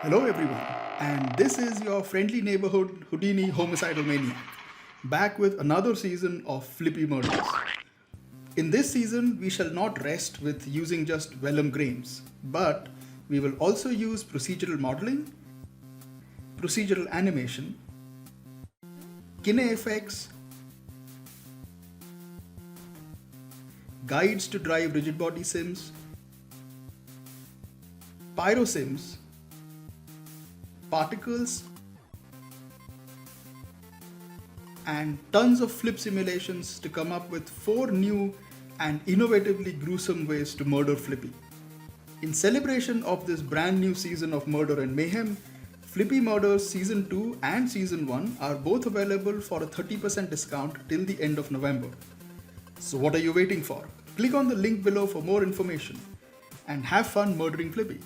Hello everyone, and this is your friendly neighborhood Houdini homicidal maniac, back with another season of Flippy Murders. In this season, we shall not rest with using just vellum grains, but we will also use procedural modeling, procedural animation, kine effects, guides to drive rigid body sims, pyro sims, particles, and tons of flip simulations to come up with 4 new and innovatively gruesome ways to murder Flippy. In celebration of this brand new season of murder and mayhem, Flippy Murders Season 2 and Season 1 are both available for a 30% discount till the end of November. So what are you waiting for? Click on the link below for more information and have fun murdering Flippy.